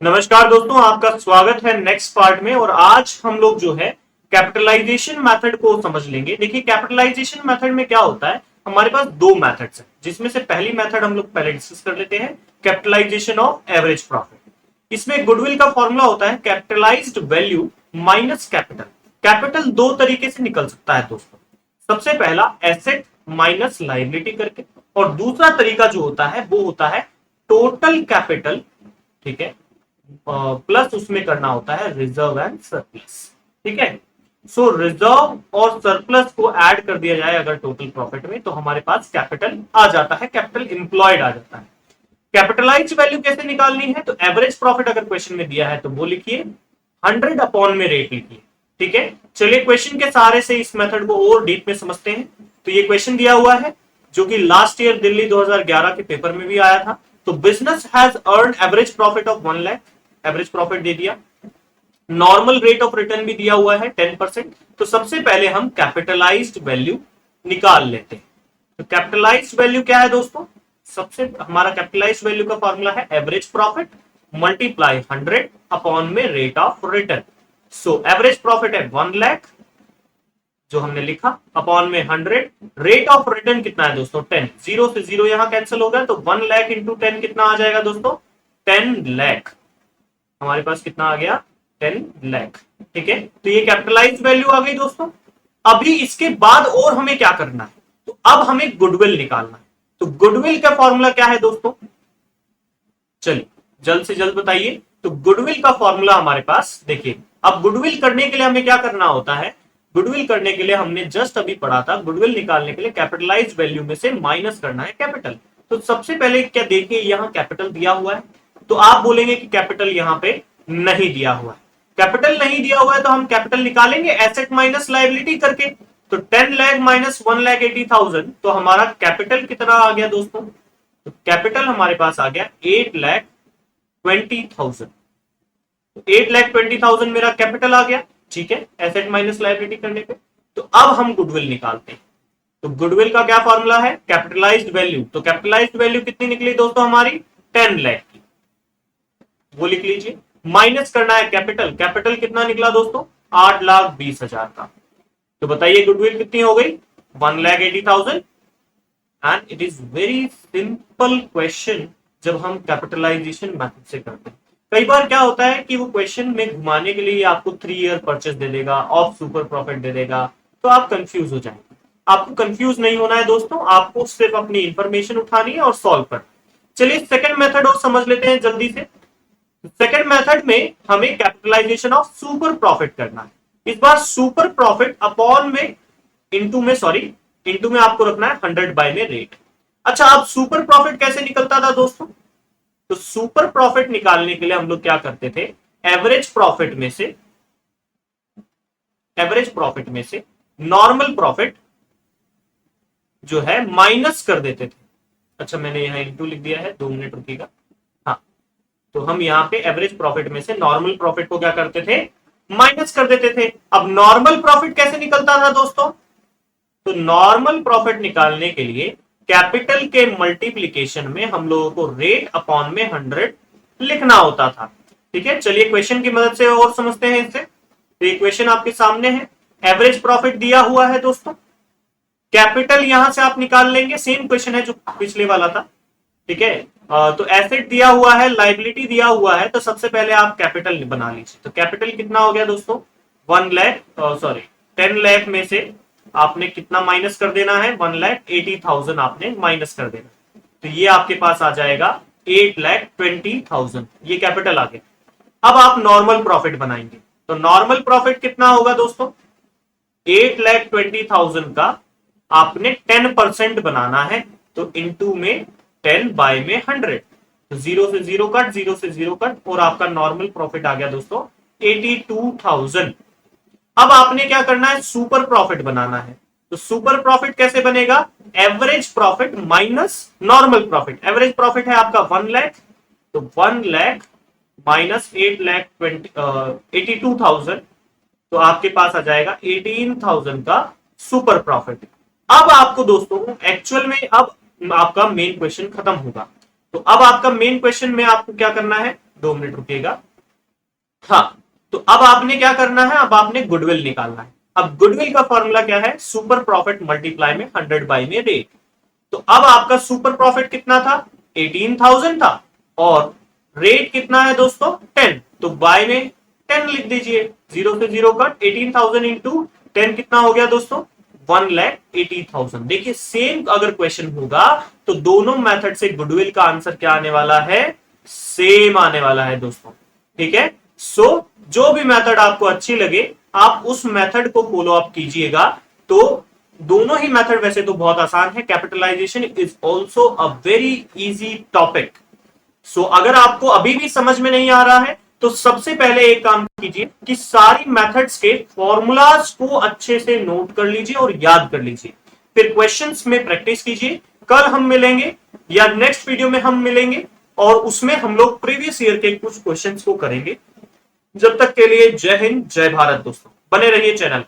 नमस्कार दोस्तों, आपका स्वागत है नेक्स्ट पार्ट में। और आज हम लोग जो है कैपिटलाइजेशन मेथड को समझ लेंगे। देखिए, कैपिटलाइजेशन मेथड में क्या होता है, हमारे पास दो मेथड्स हैं, जिसमें से पहली मेथड हम लोग पहले डिस्कस कर लेते हैं, कैपिटलाइजेशन ऑफ एवरेज प्रॉफिट। इसमें गुडविल का फॉर्मूला होता है capitalised value minus capital. Capital दो तरीके से निकल सकता है दोस्तों। सबसे पहला एसेट माइनस लायबिलिटी करके, और दूसरा तरीका जो होता है वो होता है टोटल कैपिटल, ठीक है, प्लस उसमें करना होता है रिजर्व एंड सरप्लस। ठीक है, सो रिजर्व और सरप्लस को ऐड कर दिया जाए अगर टोटल प्रॉफिट में, तो हमारे पास कैपिटल आ जाता है, कैपिटल इंप्लॉयड आ जाता है। कैपिटलाइज वैल्यू कैसे निकालनी है, तो एवरेज प्रॉफिट अगर क्वेश्चन में दिया है तो वो लिखिए, 100 अपॉन में रेट लिखिए। ठीक है, चलिए क्वेश्चन के सहारे से इस मेथड को और डीप में समझते हैं। तो ये क्वेश्चन दिया हुआ है जो कि लास्ट ईयर दिल्ली 2011 के पेपर में भी आया था। तो business has earn average profit of 1 lakh, average profit दे दिया, नॉर्मल रेट ऑफ रिटर्न भी दिया हुआ है 10%। तो सबसे पहले हम कैपिटलाइज्ड वैल्यू निकाल लेते हैं। तो कैपिटलाइज्ड वैल्यू क्या है दोस्तों, सबसे हमारा कैपिटलाइज्ड वैल्यू का फॉर्मूला है एवरेज प्रॉफिट मल्टीप्लाई 100 अपॉन में rate of return. So average profit है 1 लाख जो हमने लिखा, अपॉन में 100, रेट ऑफ रिटर्न कितना है दोस्तों 10, जीरो से जीरो यहां कैंसिल होगा, तो 1 लाख इंटू 10 कितना आ जाएगा दोस्तों 10 लाख। हमारे पास कितना आ गया 10 लाख। ठीक है, तो ये कैपिटलाइज वैल्यू आ गई दोस्तों। अभी इसके बाद और हमें क्या करना है, तो अब हमें गुडविल निकालना है। तो गुडविल का फॉर्मूला क्या है दोस्तों, चलिए जल्द से जल्द बताइए। तो गुडविल का फॉर्मूला हमारे पास देखिए, अब गुडविल करने के लिए हमें क्या करना होता है, गुडविल करने के लिए हमने जस्ट अभी पढ़ा था, गुडविल निकालने के लिए कैपिटलाइज वैल्यू में से माइनस करना है कैपिटल। तो सबसे पहले क्या देखिए, यहां कैपिटल दिया हुआ है, तो आप बोलेंगे कि कैपिटल यहां पे नहीं दिया हुआ है। कैपिटल नहीं दिया हुआ है तो हम कैपिटल निकालेंगे एसेट माइनस लायबिलिटी करके। तो 10 लाख माइनस 1,80,000, तो हमारा कैपिटल कितना आ गया दोस्तों, तो कैपिटल हमारे पास आ गया 8,20,000। 8,20,000 मेरा कैपिटल आ गया। ठीक है, एसेट माइनस लायबिलिटी करने पे। तो अब हम गुडविल निकालते हैं। तो गुडविल का क्या फॉर्मूला है, कैपिटलाइज्ड वैल्यू। तो कैपिटलाइज्ड वैल्यू कितनी निकली दोस्तों हमारी 10 लाख की, वो लिख लीजिए। माइनस करना है कैपिटल, कैपिटल कितना निकला दोस्तों 8,20,000 का। तो बताइए गुडविल कितनी हो गई 1,80,000। And it is very simple question जब हम कैपिटलाइजेशन मेथड से करते हैं। कई बार क्या होता है कि वो क्वेश्चन में घुमाने के लिए आपको 3 ईयर परचेस दे देगा, ऑफ सुपर प्रॉफिट दे देगा, तो आप कंफ्यूज हो जाएंगे। आपको कंफ्यूज नहीं होना है दोस्तों, आपको सिर्फ अपनी इंफॉर्मेशन उठानी है और सॉल्व करना। चलिए सेकंड मेथड और समझ लेते हैं जल्दी से। सेकंड मेथड में हमें कैपिटलाइजेशन ऑफ सुपर प्रॉफिट करना है। इस बार सुपर प्रॉफिट अपॉन में इंटू में, सॉरी इंटू में आपको रखना है 100 बाय में रेट। अच्छा, अब सुपर प्रॉफिट कैसे निकलता था दोस्तों, तो सुपर प्रॉफिट निकालने के लिए हम लोग क्या करते थे, एवरेज प्रॉफिट में से, एवरेज प्रॉफिट में से नॉर्मल प्रॉफिट जो है माइनस कर देते थे। अच्छा, मैंने यहां इंटू लिख दिया है, 2 मिनट रुकिएगा। हाँ, तो हम यहाँ पे एवरेज प्रॉफिट में से नॉर्मल प्रॉफिट को क्या करते थे, माइनस कर देते थे। अब नॉर्मल प्रॉफिट कैसे निकलता था दोस्तों, तो नॉर्मल प्रॉफिट निकालने के लिए कैपिटल के मल्टीप्लीकेशन में हम लोगों को रेट अपॉन में 100 लिखना होता था। ठीक है, चलिए क्वेश्चन की मदद से और समझते हैं इससे। तो ये क्वेश्चन आपके सामने है, एवरेज प्रॉफिट दिया हुआ है दोस्तों, कैपिटल यहां से आप निकाल लेंगे, सेम क्वेश्चन है जो पिछले वाला था। ठीक है, तो एसेट दिया हुआ है, लाइबिलिटी दिया हुआ है, तो सबसे पहले आप कैपिटल बना लीजिए। तो कैपिटल कितना हो गया दोस्तों 1 लाख, सॉरी 10 लाख में से आपने कितना माइनस कर देना है 1,80,000 आपने माइनस कर देना। तो ये आपके पास आ जाएगा 8,20,000, ये कैपिटल आ गया। अब आप नॉर्मल प्रॉफिट बनाएंगे। तो नॉर्मल प्रॉफिट कितना होगा दोस्तों, 8,20,000 का आपने 10% बनाना है, तो इंटू में 10 बाय में 100, तो जीरो से जीरो कट, जीरो से जीरो कट, और आपका नॉर्मल प्रॉफिट आ गया दोस्तों 82,000। अब आपने क्या करना है, सुपर प्रॉफिट बनाना है। तो सुपर प्रॉफिट कैसे बनेगा, average profit minus normal profit. Average profit है आपका 1 लाख, तो 1 लाख माइनस 82,000, तो आपके पास आ जाएगा 18,000 का सुपर प्रॉफिट। अब आपको दोस्तों एक्चुअल में अब आपका मेन क्वेश्चन खत्म होगा। तो अब आपका मेन क्वेश्चन में आपको क्या करना है, 2 मिनट रुकिएगा। हाँ, तो अब आपने क्या करना है, अब आपने गुडविल निकालना है। अब गुडविल का फॉर्मूला क्या है, सुपर प्रॉफिट मल्टीप्लाई में 100 बाई में रेट। तो अब आपका सुपर प्रॉफिट कितना था, 18,000 था, और रेट कितना है दोस्तों 10, तो बाय में 10 लिख दीजिए, 0 से 0 कट, 18,000 इंटू 10 कितना हो गया दोस्तों, 1,80,000। देखिए सेम अगर क्वेश्चन होगा तो दोनों मेथड से गुडविल का आंसर क्या आने वाला है, सेम आने वाला है दोस्तों। ठीक है, सो जो भी मेथड आपको अच्छी लगे आप उस मेथड को फॉलो अप कीजिएगा। तो दोनों ही मेथड वैसे तो बहुत आसान है, capitalisation is also a very easy topic. So अगर आपको अभी भी समझ में नहीं आ रहा है तो सबसे पहले एक काम कीजिए कि सारी मेथड्स के फॉर्मूलाज को अच्छे से नोट कर लीजिए और याद कर लीजिए, फिर क्वेश्चंस में प्रैक्टिस कीजिए। कल हम मिलेंगे या नेक्स्ट वीडियो में हम मिलेंगे और उसमें हम लोग प्रीवियस ईयर के कुछ क्वेश्चंस को करेंगे। जब तक के लिए जय हिंद जय भारत दोस्तों, बने रहिए चैनल।